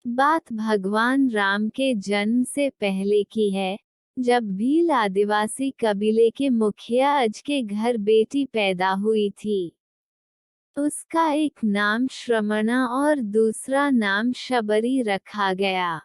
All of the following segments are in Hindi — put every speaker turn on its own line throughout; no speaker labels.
बात भगवान राम के जन्म से पहले की है, जब भील आदिवासी कबीले के मुखिया अज के घर बेटी पैदा हुई थी। उसका एक नाम श्रमणा और दूसरा नाम शबरी रखा गया।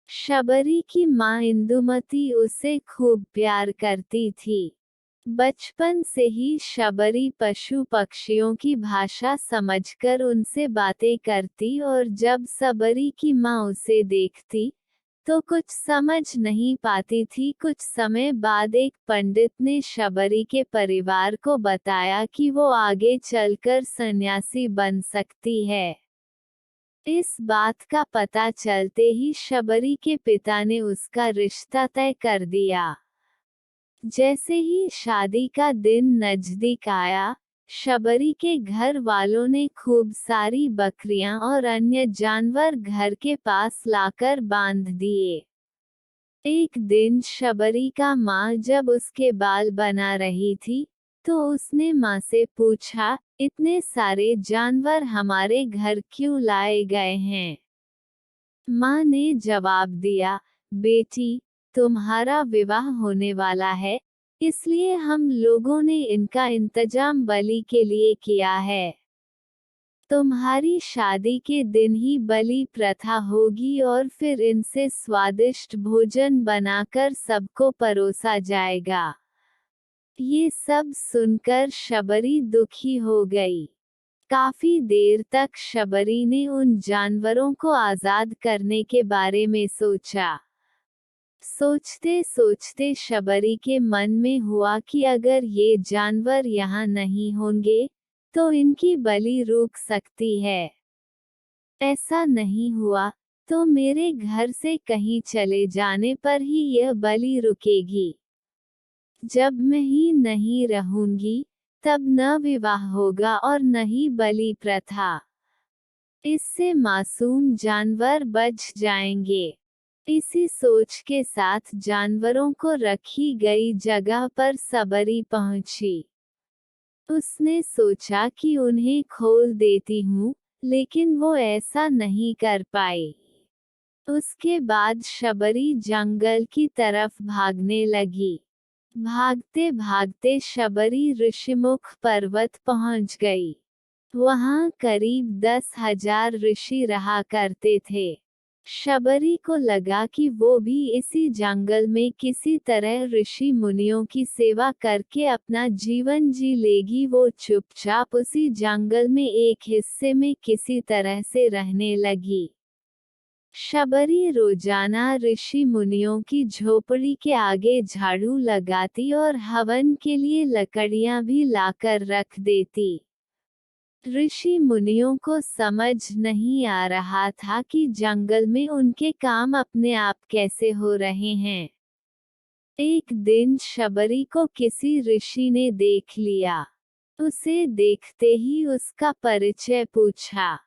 शबरी की माँ इंदुमती उसे खूब प्यार करती थी। बचपन से ही शबरी पशु पक्षियों की भाषा समझकर उनसे बातें करती और जब शबरी की माँ उसे देखती तो कुछ समझ नहीं पाती थी। कुछ समय बाद एक पंडित ने शबरी के परिवार को बताया कि वो आगे चलकर सन्यासी बन सकती है। इस बात का पता चलते ही शबरी के पिता ने उसका रिश्ता तय कर दिया। जैसे ही शादी का दिन नजदीक आया, शबरी के घर वालों ने खूब सारी बकरियां और अन्य जानवर घर के पास लाकर बांध दिए। एक दिन शबरी का माँ जब उसके बाल बना रही थी, तो उसने माँ से पूछा, इतने सारे जानवर हमारे घर क्यों लाए गए हैं? माँ ने जवाब दिया, बेटी, तुम्हारा विवाह होने वाला है, इसलिए हम लोगों ने इनका इंतजाम बलि के लिए किया है। तुम्हारी शादी के दिन ही बलि प्रथा होगी और फिर इनसे स्वादिष्ट भोजन बनाकर सबको परोसा जाएगा। ये सब सुनकर शबरी दुखी हो गई। काफी देर तक शबरी ने उन जानवरों को आजाद करने के बारे में सोचा। सोचते सोचते शबरी के मन में हुआ कि अगर ये जानवर यहाँ नहीं होंगे, तो इनकी बलि रुक सकती है। ऐसा नहीं हुआ, तो मेरे घर से कहीं चले जाने पर ही यह बलि रुकेगी। जब मैं ही नहीं रहूंगी, तब न विवाह होगा और न ही बलि प्रथा। इससे मासूम जानवर बच जाएंगे। इसी सोच के साथ जानवरों को रखी गई जगह पर शबरी पहुंची। उसने सोचा कि उन्हें खोल देती हूँ, लेकिन वो ऐसा नहीं कर पाई। उसके बाद शबरी जंगल की तरफ भागने लगी। भागते भागते शबरी ऋषिमुख पर्वत पहुंच गई। वहां करीब 10,000 ऋषि रहा करते थे। शबरी को लगा कि वो भी इसी जंगल में किसी तरह ऋषि मुनियों की सेवा करके अपना जीवन जी लेगी। वो चुपचाप उसी जंगल में एक हिस्से में किसी तरह से रहने लगी। शबरी रोजाना ऋषि मुनियों की झोपड़ी के आगे झाड़ू लगाती और हवन के लिए लकड़ियां भी लाकर रख देती। ऋषि मुनियों को समझ नहीं आ रहा था कि जंगल में उनके काम अपने आप कैसे हो रहे हैं। एक दिन शबरी को किसी ऋषि ने देख लिया। उसे देखते ही उसका परिचय पूछा।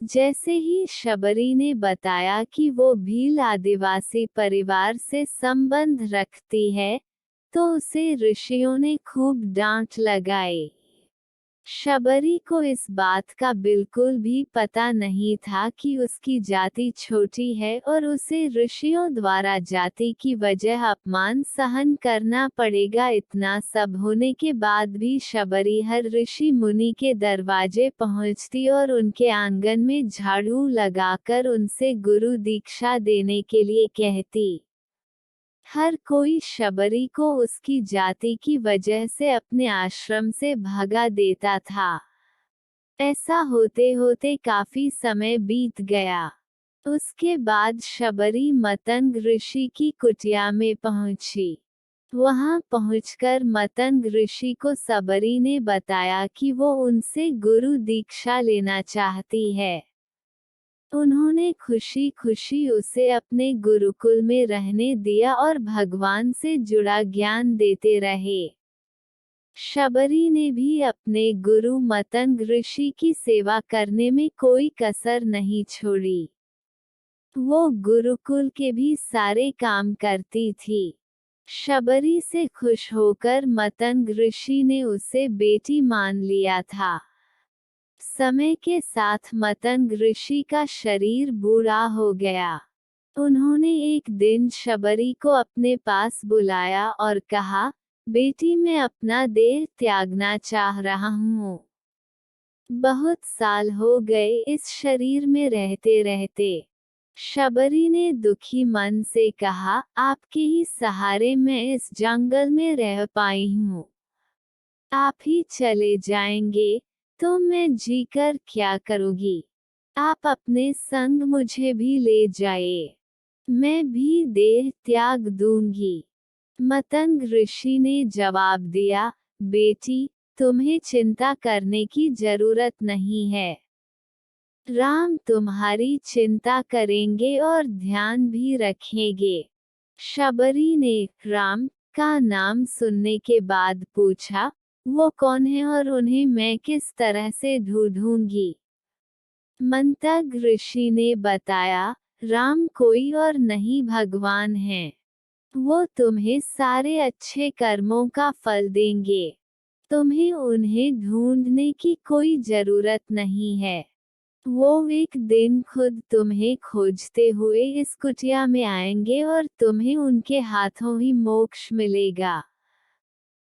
जैसे ही शबरी ने बताया कि वो भील आदिवासी परिवार से संबंध रखती है, तो उसे ऋषियों ने खूब डांट लगाई। शबरी को इस बात का बिल्कुल भी पता नहीं था कि उसकी जाति छोटी है और उसे ऋषियों द्वारा जाति की वजह अपमान सहन करना पड़ेगा। इतना सब होने के बाद भी शबरी हर ऋषि मुनि के दरवाजे पहुंचती और उनके आंगन में झाड़ू लगाकर उनसे गुरु दीक्षा देने के लिए कहती। हर कोई शबरी को उसकी जाति की वजह से अपने आश्रम से भगा देता था। ऐसा होते होते काफी समय बीत गया। उसके बाद शबरी मतंग ऋषि की कुटिया में पहुंची। वहां पहुंचकर मतंग ऋषि को शबरी ने बताया कि वो उनसे गुरु दीक्षा लेना चाहती है। उन्होंने खुशी खुशी उसे अपने गुरुकुल में रहने दिया और भगवान से जुड़ा ज्ञान देते रहे। शबरी ने भी अपने गुरु मतंग ऋषि की सेवा करने में कोई कसर नहीं छोड़ी। वो गुरुकुल के भी सारे काम करती थी। शबरी से खुश होकर मतंग ऋषि ने उसे बेटी मान लिया था। समय के साथ मतंग ऋषि का शरीर बूढ़ा हो गया। उन्होंने एक दिन शबरी को अपने पास बुलाया और कहा, बेटी मैं अपना देह त्यागना चाह रहा हूँ। बहुत साल हो गए इस शरीर में रहते रहते। शबरी ने दुखी मन से कहा, आपके ही सहारे मैं इस जंगल में रह पाई हूँ। आप ही चले जाएंगे तो मैं जीकर क्या करूँगी। आप अपने संग मुझे भी ले जाइए, मैं भी देह त्याग दूंगी। मतंग ऋषि ने जवाब दिया, बेटी तुम्हें चिंता करने की जरूरत नहीं है। राम तुम्हारी चिंता करेंगे और ध्यान भी रखेंगे। शबरी ने राम का नाम सुनने के बाद पूछा, वो कौन है और उन्हें मैं किस तरह से ढूंढूंगी। मंतग ऋषि ने बताया, राम कोई और नहीं भगवान है। वो तुम्हें सारे अच्छे कर्मों का फल देंगे। तुम्हें उन्हें ढूंढने की कोई जरूरत नहीं है। वो एक दिन खुद तुम्हें खोजते हुए इस कुटिया में आएंगे और तुम्हें उनके हाथों ही मोक्ष मिलेगा।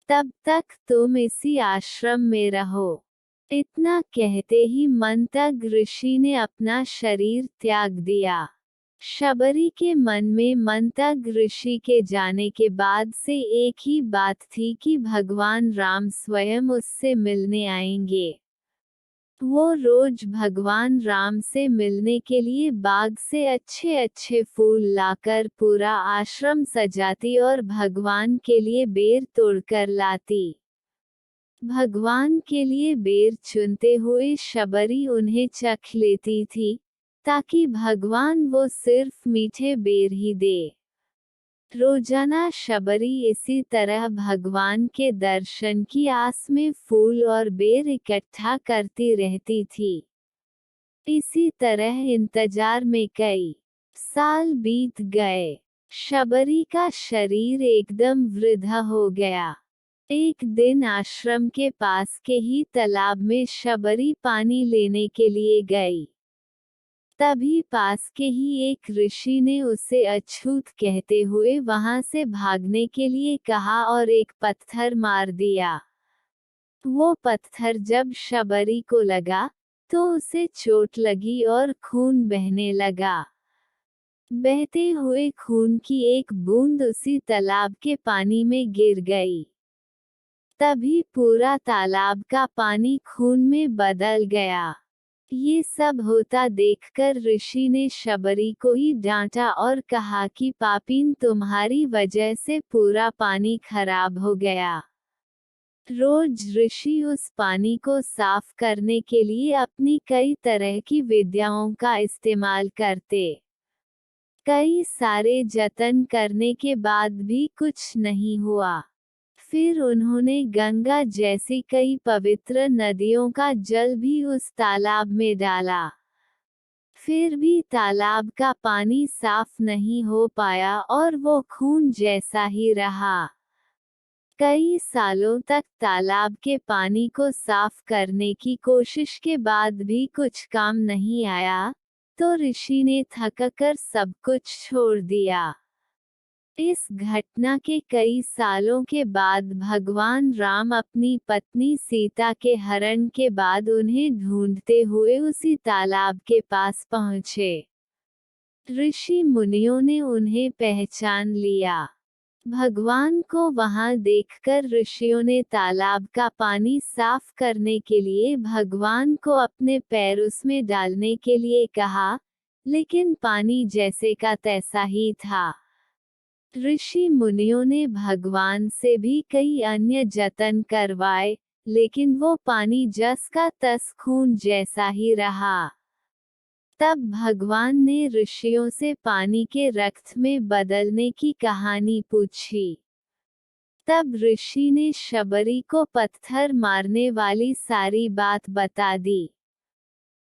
तब तक तुम इसी आश्रम में रहो। इतना कहते ही मंतग ऋषि ने अपना शरीर त्याग दिया। शबरी के मन में मंतग ऋषि के जाने के बाद से एक ही बात थी कि भगवान राम स्वयं उससे मिलने आएंगे। वो रोज भगवान राम से मिलने के लिए बाग से अच्छे अच्छे फूल लाकर पूरा आश्रम सजाती और भगवान के लिए बेर तोड़कर लाती। भगवान के लिए बेर चुनते हुए शबरी उन्हें चख लेती थी, ताकि भगवान वो सिर्फ मीठे बेर ही दे। रोजाना शबरी इसी तरह भगवान के दर्शन की आस में फूल और बेर इकट्ठा करती रहती थी। इसी तरह इंतजार में कई साल बीत गए। शबरी का शरीर एकदम वृद्ध हो गया। एक दिन आश्रम के पास के ही तालाब में शबरी पानी लेने के लिए गई। तभी पास के ही एक ऋषि ने उसे अछूत कहते हुए वहां से भागने के लिए कहा और एक पत्थर मार दिया। वो पत्थर जब शबरी को लगा तो उसे चोट लगी और खून बहने लगा। बहते हुए खून की एक बूंद उसी तालाब के पानी में गिर गई। तभी पूरा तालाब का पानी खून में बदल गया। ये सब होता देखकर ऋषि ने शबरी को ही डांटा और कहा कि पापीन तुम्हारी वजह से पूरा पानी खराब हो गया। रोज ऋषि उस पानी को साफ करने के लिए अपनी कई तरह की विद्याओं का इस्तेमाल करते। कई सारे जतन करने के बाद भी कुछ नहीं हुआ। फिर उन्होंने गंगा जैसी कई पवित्र नदियों का जल भी उस तालाब में डाला। फिर भी तालाब का पानी साफ नहीं हो पाया और वो खून जैसा ही रहा। कई सालों तक तालाब के पानी को साफ करने की कोशिश के बाद भी कुछ काम नहीं आया, तो ऋषि ने थककर सब कुछ छोड़ दिया। इस घटना के कई सालों के बाद भगवान राम अपनी पत्नी सीता के हरण के बाद उन्हें ढूंढते हुए उसी तालाब के पास पहुंचे। ऋषि मुनियों ने उन्हें पहचान लिया। भगवान को वहां देखकर ऋषियों ने तालाब का पानी साफ करने के लिए भगवान को अपने पैर उसमें डालने के लिए कहा, लेकिन पानी जैसे का तैसा ही था। ऋषि मुनियों ने भगवान से भी कई अन्य जतन करवाए, लेकिन वो पानी जस का तस खून जैसा ही रहा। तब भगवान ने ऋषियों से पानी के रक्त में बदलने की कहानी पूछी। तब ऋषि ने शबरी को पत्थर मारने वाली सारी बात बता दी।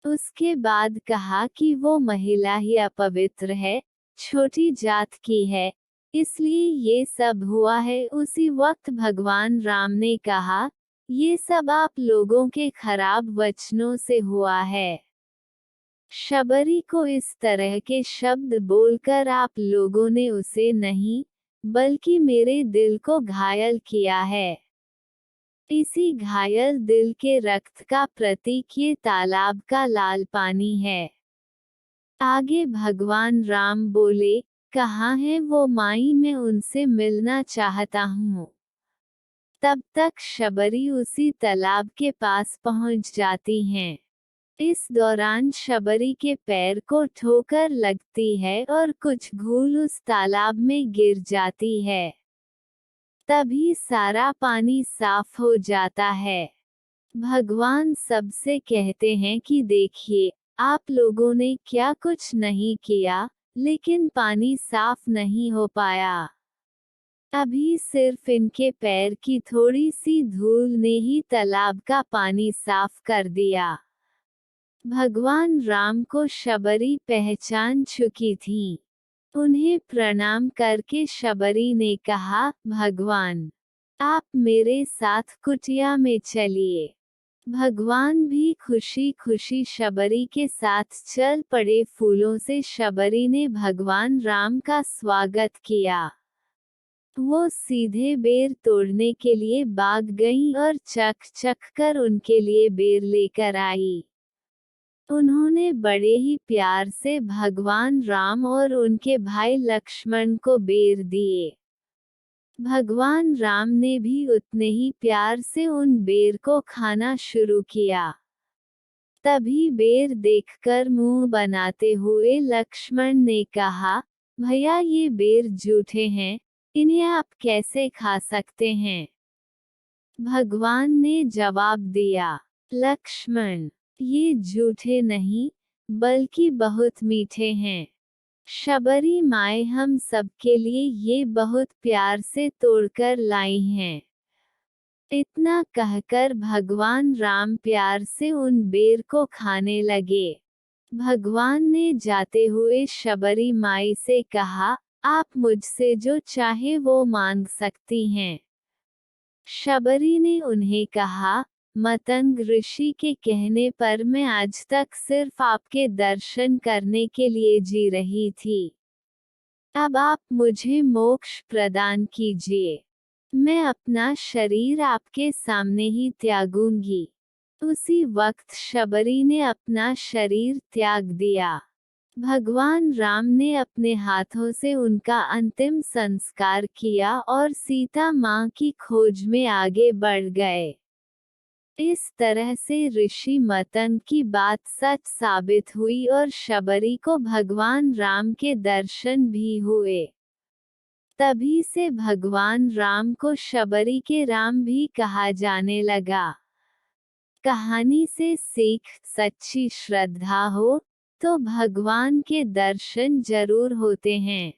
उसके बाद कहा कि वो महिला ही अपवित्र है, छोटी जात की है, इसलिए ये सब हुआ है। उसी वक्त भगवान राम ने कहा, ये सब आप लोगों के खराब वचनों से हुआ है। शबरी को इस तरह के शब्द बोलकर आप लोगों ने उसे नहीं, बल्कि मेरे दिल को घायल किया है। इसी घायल दिल के रक्त का प्रतीक ये तालाब का लाल पानी है। आगे भगवान राम बोले, कहाँ है वो माई, मैं उनसे मिलना चाहता हूँ। तब तक शबरी उसी तालाब के पास पहुँच जाती हैं। इस दौरान शबरी के पैर को ठोकर लगती है और कुछ घूल उस तालाब में गिर जाती है। तभी सारा पानी साफ हो जाता है। भगवान सबसे कहते हैं कि देखिए, आप लोगों ने क्या कुछ नहीं किया, लेकिन पानी साफ नहीं हो पाया। अभी सिर्फ इनके पैर की थोड़ी सी धूल ने ही तालाब का पानी साफ कर दिया। भगवान राम को शबरी पहचान चुकी थी। उन्हें प्रणाम करके शबरी ने कहा, भगवान, आप मेरे साथ कुटिया में चलिए। भगवान भी खुशी खुशी शबरी के साथ चल पड़े। फूलों से शबरी ने भगवान राम का स्वागत किया। वो सीधे बेर तोड़ने के लिए भाग गईं और चक चक कर उनके लिए बेर लेकर आई। उन्होंने बड़े ही प्यार से भगवान राम और उनके भाई लक्ष्मण को बेर दिए। भगवान राम ने भी उतने ही प्यार से उन बेर को खाना शुरू किया। तभी बेर देखकर मुंह बनाते हुए लक्ष्मण ने कहा, भैया ये बेर जूठे हैं, इन्हें आप कैसे खा सकते हैं? भगवान ने जवाब दिया, लक्ष्मण, ये जूठे नहीं, बल्कि बहुत मीठे हैं। शबरी माए हम सबके लिए ये बहुत प्यार से तोड़कर लाई हैं। इतना कहकर भगवान राम प्यार से उन बेर को खाने लगे। भगवान ने जाते हुए शबरी माई से कहा, आप मुझसे जो चाहे वो मांग सकती हैं। शबरी ने उन्हें कहा, मतंग ऋषि के कहने पर मैं आज तक सिर्फ आपके दर्शन करने के लिए जी रही थी। अब आप मुझे मोक्ष प्रदान कीजिए। मैं अपना शरीर आपके सामने ही त्यागूंगी। उसी वक्त शबरी ने अपना शरीर त्याग दिया। भगवान राम ने अपने हाथों से उनका अंतिम संस्कार किया और सीता माँ की खोज में आगे बढ़ गए। इस तरह से ऋषि मतंग की बात सच साबित हुई और शबरी को भगवान राम के दर्शन भी हुए। तभी से भगवान राम को शबरी के राम भी कहा जाने लगा। कहानी से सीख, सच्ची श्रद्धा हो तो भगवान के दर्शन जरूर होते हैं।